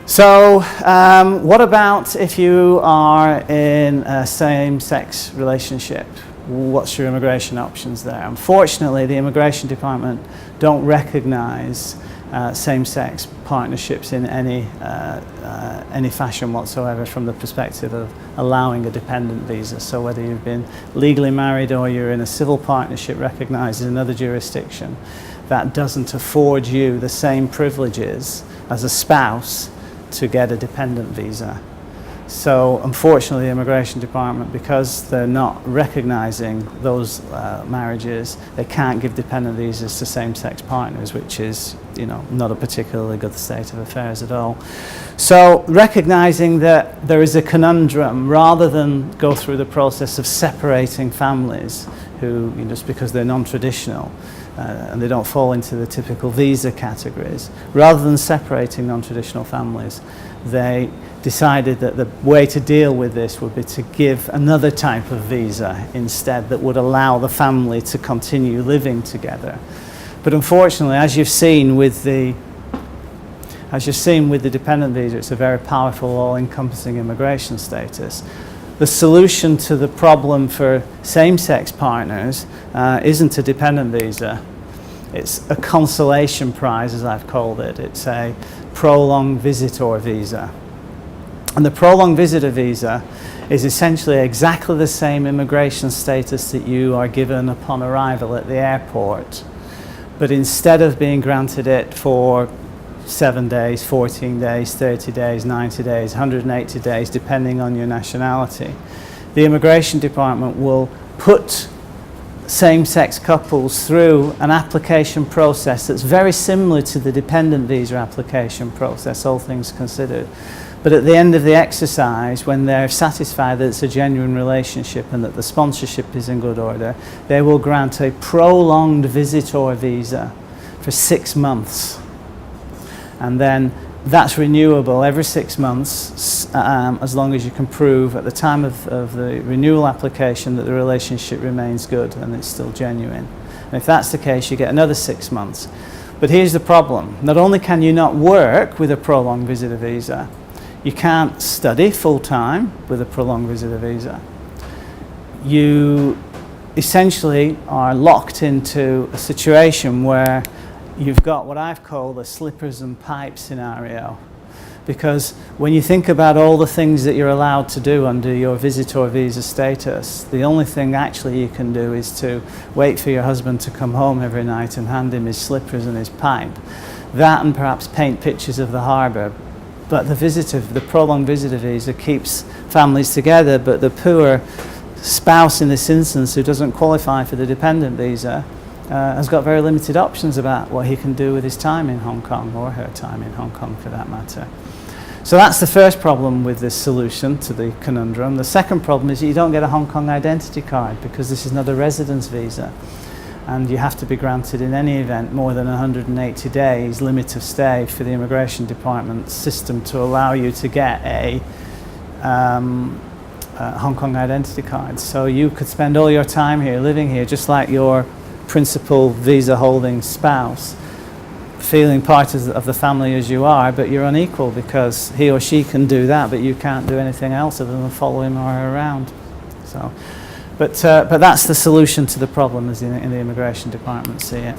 So what about if you are in a same-sex relationship? What's your immigration options there? Unfortunately, the Immigration Department don't recognize same-sex partnerships in any fashion whatsoever from the perspective of allowing a dependent visa. So whether you've been legally married or you're in a civil partnership recognized in another jurisdiction, that doesn't afford you the same privileges as a spouse to get a dependent visa. So unfortunately, the Immigration Department, because they're not recognizing those marriages, they can't give dependent visas to same-sex partners, which is, you know, not a particularly good state of affairs at all. So recognizing that there is a conundrum, rather than go through the process of separating families who, you know, just because they're non-traditional, and they don't fall into the typical visa categories, rather than separating non-traditional families, they decided that the way to deal with this would be to give another type of visa instead that would allow the family to continue living together. But unfortunately, as you've seen with the dependent visa, it's a very powerful, all-encompassing immigration status. The solution to the problem for same-sex partners isn't a dependent visa. It's a consolation prize, as I've called it. It's a prolonged visitor visa. And the prolonged visitor visa is essentially exactly the same immigration status that you are given upon arrival at the airport. But instead of being granted it for 7 days, 14 days, 30 days, 90 days, 180 days, depending on your nationality, the Immigration Department will put same-sex couples through an application process that's very similar to the dependent visa application process, all things considered. But at the end of the exercise, when they're satisfied that it's a genuine relationship and that the sponsorship is in good order, they will grant a prolonged visitor visa for 6 months. And then that's renewable every 6 months, as long as you can prove at the time of the renewal application that the relationship remains good and it's still genuine. And if that's the case, you get another 6 months. But here's the problem. Not only can you not work with a prolonged visitor visa, you can't study full-time with a prolonged visitor visa. You essentially are locked into a situation where you've got what I've called a slippers and pipe scenario. Because when you think about all the things that you're allowed to do under your visitor visa status, the only thing actually you can do is to wait for your husband to come home every night and hand him his slippers and his pipe. That, and perhaps paint pictures of the harbour. But the prolonged visitor visa keeps families together, but the poor spouse in this instance who doesn't qualify for the dependent visa has got very limited options about what he can do with his time in Hong Kong, or her time in Hong Kong for that matter. So that's the first problem with this solution to the conundrum. The second problem is that you don't get a Hong Kong identity card because this is not a residence visa. And you have to be granted in any event more than 180 days limit of stay for the Immigration Department system to allow you to get a Hong Kong identity card. So you could spend all your time here, living here, just like your principal visa holding spouse, feeling part of the family as you are, but you're unequal because he or she can do that, but you can't do anything else other than follow him or her around. So. But that's the solution to the problem as in the Immigration Department see it.